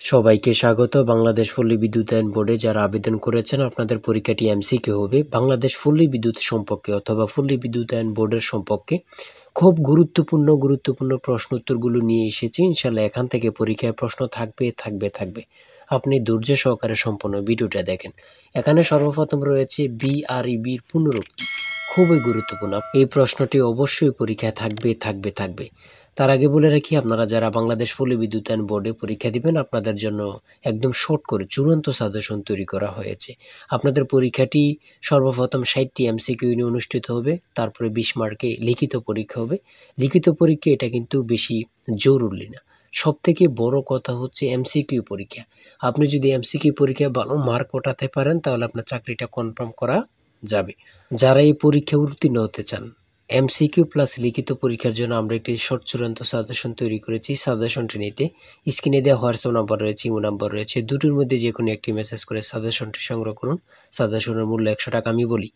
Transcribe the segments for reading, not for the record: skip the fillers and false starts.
সবাইকে স্বাগত। বাংলাদেশ পল্লী বিদ্যুতায়ন বোর্ডে যারা আবেদন করেছেন আপনাদের পরীক্ষাটি এমসিকিউ হবে। বাংলাদেশ পল্লী বিদ্যুৎ সম্পর্কে অথবা পল্লী বিদ্যুতায়ন বোর্ডের সম্পর্কে খুব গুরুত্বপূর্ণ প্রশ্ন উত্তরগুলো নিয়ে এসেছি। ইনশাল্লাহ এখান থেকে পরীক্ষার প্রশ্ন থাকবে। আপনি ধৈর্য সহকারে সম্পূর্ণ ভিডিওটা দেখেন। এখানে সর্বপ্রথম রয়েছে বিআরইবির পুনরুক্তি, খুবই গুরুত্বপূর্ণ। এই প্রশ্নটি অবশ্যই পরীক্ষায় থাকবে। তার আগে বলে রাখি, আপনারা যারা বাংলাদেশ পল্লী বিদ্যুতায়ন বোর্ডে পরীক্ষা দিবেন আপনাদের জন্য একদম শর্ট করে চূড়ান্ত সাজেশন তৈরি করা হয়েছে। আপনাদের পরীক্ষাটি সর্বপ্রথম 60টি এমসিকিউ নিয়ে অনুষ্ঠিত হবে, তারপরে 20 মার্কে লিখিত পরীক্ষা হবে। লিখিত পরীক্ষা এটা কিন্তু বেশি জরুরি না। সবথেকে বড় কথা হচ্ছে এমসিকিউ পরীক্ষা। আপনি যদি এমসিকিউ পরীক্ষায় ভালো মার্ক ওঠাতে পারেন তাহলে আপনার চাকরিটা কনফার্ম করা যাবে। যারা এই পরীক্ষা উত্তীর্ণ হতে চান, এমসিকিউ প্লাস লিখিত পরীক্ষার জন্য আমরা একটি শর্ট চূড়ান্ত সাজেশন তৈরি করেছি। সাজেশনটি নিতে স্ক্রিনে দেওয়া হোয়াটসঅ্যাপ নাম্বার রয়েছে, ইমো নাম্বার রয়েছে, দুটোর মধ্যে যে কোনো একটি মেসেজ করে সাজেশনটি সংগ্রহ করুন। সাজেশনের মূল্য 100 টাকা। আমি বলি,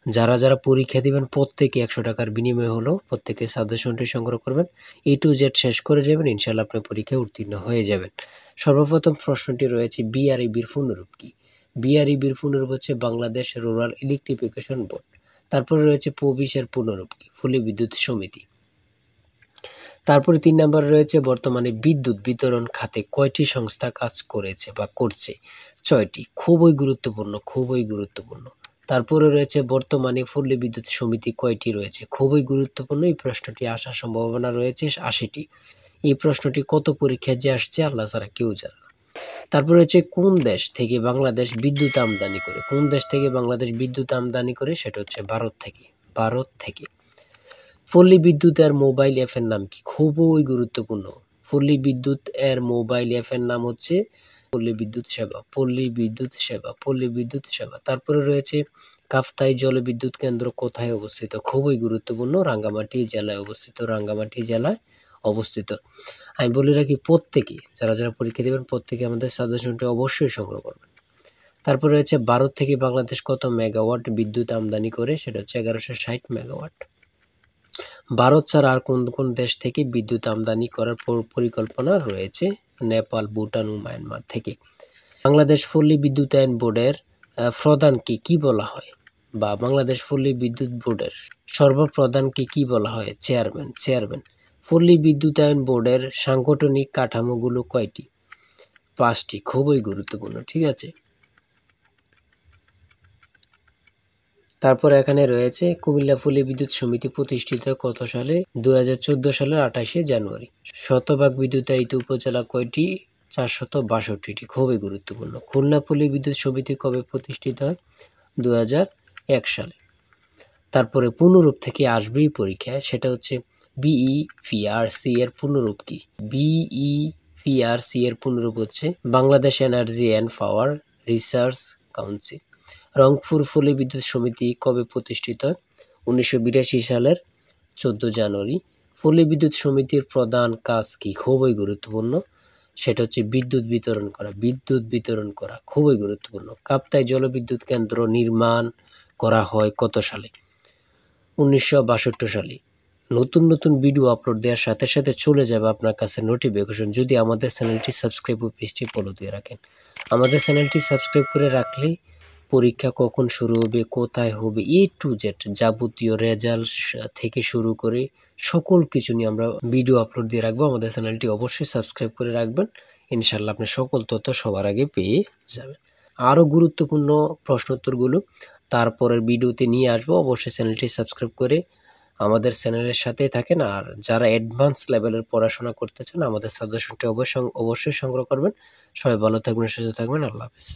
যারা পরীক্ষা দিবেন প্রত্যেকে 100 টাকার বিনিময়ে হলো প্রত্যেকে সাজেশনটি সংগ্রহ করবেন। A to Z শেষ করে যাবেন, ইনশাল্লাহ আপনি পরীক্ষায় উত্তীর্ণ হয়ে যাবেন। সর্বপ্রথম প্রশ্নটি রয়েছে বিআরইবির পুনরূপ কি? বিআরইবির পুনরূপ হচ্ছে বাংলাদেশ রুরাল ইলেকট্রিফিকেশন বোর্ড। তারপরে রয়েছে পবিশের পুনরূপ কি? পল্লী বিদ্যুৎ সমিতি। তারপরে 3 নম্বরে রয়েছে বর্তমানে বিদ্যুৎ বিতরণ খাতে কয়টি সংস্থা কাজ করেছে বা করছে? 6টি। খুবই গুরুত্বপূর্ণ। তারপরে রয়েছে বর্তমানে পল্লী বিদ্যুৎ সমিতি কয়টি রয়েছে? খুবই গুরুত্বপূর্ণ। এই প্রশ্নটি আসার সম্ভাবনা রয়েছে 80টি। এই প্রশ্নটি কত পরীক্ষায় যে আসছে আল্লাহ ছাড়া কেউ জানে না। তারপর হচ্ছে কোন দেশ থেকে বাংলাদেশ বিদ্যুৎ আমদানি করে? কোন দেশ থেকে বাংলাদেশ বিদ্যুৎ আমদানি করে? সেটা হচ্ছে ভারত থেকে। পল্লী বিদ্যুৎ এর মোবাইল অ্যাপের নাম কি? খুবই গুরুত্বপূর্ণ। পল্লী বিদ্যুৎ এর মোবাইল অ্যাপের নাম হচ্ছে পল্লী বিদ্যুৎ সেবা। তারপরে রয়েছে কাপ্তাই জলবিদ্যুৎ কেন্দ্র কোথায় অবস্থিত? খুবই গুরুত্বপূর্ণ। রাঙ্গামাটি জেলায় অবস্থিত। আমি বলে রাখি, প্রত্যেকে যারা পরীক্ষা দেবেন প্রত্যেকে আমাদের সাজেশনটি অবশ্যই সংগ্রহ করবেন। তারপরে রয়েছে ভারত থেকে বাংলাদেশ কত মেগাওয়াট বিদ্যুৎ আমদানি করে? সেটা হচ্ছে 1160 মেগাওয়াট। ভারত ছাড়া আর কোন দেশ থেকে বিদ্যুৎ আমদানি করার পরিকল্পনা রয়েছে? নেপাল, ভুটান ও মায়ানমার থেকে। বাংলাদেশ পল্লী বিদ্যুতায়ন বোর্ডের প্রধানকে কি বলা হয়? বা বাংলাদেশ পল্লী বিদ্যুৎ বোর্ডের সর্বপ্রধানকে কি বলা হয়? চেয়ারম্যান। পল্লী বিদ্যুতায়ন বোর্ডের সাংগঠনিক কাঠামোগুলো কয়টি? 5টি। খুবই গুরুত্বপূর্ণ, ঠিক আছে। তারপর এখানে রয়েছে কুমিল্লা পল্লী বিদ্যুৎ সমিতি প্রতিষ্ঠিত কত সালে? 2014 সালের 28শে জানুয়ারি। শতভাগ বিদ্যুতায়িত উপজেলা কয়টি? 462টি। খুবই গুরুত্বপূর্ণ। খুলনা পল্লী বিদ্যুৎ সমিতি কবে প্রতিষ্ঠিত হয়? 2001 সালে। তারপরে পুনরূপ থেকে আসবেই পরীক্ষায়, সেটা হচ্ছে বিইপিআরসি এর পুনরূপ কি? বিইপিআরসি এর পুনরূপ হচ্ছে Bangladesh energy and power research council. Rangpur পল্লী বিদ্যুৎ সমিতি কবে প্রতিষ্ঠিত হয়? 1982 সালের 14 জানুয়ারি। পল্লী বিদ্যুৎ সমিতির প্রধান কাজ কি? খুবই গুরুত্বপূর্ণ। সেটা হচ্ছে বিদ্যুৎ বিতরণ করা। খুবই গুরুত্বপূর্ণ। কাপ্তাই জলবিদ্যুৎ কেন্দ্র নির্মাণ করা হয় কত সালে? 1962 সালে। নতুন ভিডিও আপলোড দেওয়ার সাথে চলে যাবে আপনার কাছে নোটিফিকেশন, যদি আমাদের চ্যানেলটি সাবস্ক্রাইব ও পেজটি ফলো দিয়ে রাখেন। আমাদের চ্যানেলটি সাবস্ক্রাইব করে রাখলে পরীক্ষা কখন শুরু হবে, কোথায় হবে, A to Z যাবতীয় রেজাল্ট থেকে শুরু করে সকল কিছু নিয়ে আমরা ভিডিও আপলোড দিয়ে রাখবো। আমাদের চ্যানেলটি অবশ্যই সাবস্ক্রাইব করে রাখবেন, ইনশাল্লাহ আপনি সকল তথ্য সবার আগে পেয়ে যাবেন। আরও গুরুত্বপূর্ণ প্রশ্নোত্তরগুলো তারপরের ভিডিওতে নিয়ে আসবো। অবশ্যই চ্যানেলটি সাবস্ক্রাইব করে আমাদের চ্যানেলের সাথেই থাকেন। আর যারা অ্যাডভান্স লেভেলের পড়াশোনা করতে চান আমাদের সাজেশনটি অবশ্যই সংগ্রহ করবেন। সবাই ভালো থাকবেন, সুস্থ থাকবেন। আল্লাহ হাফেজ।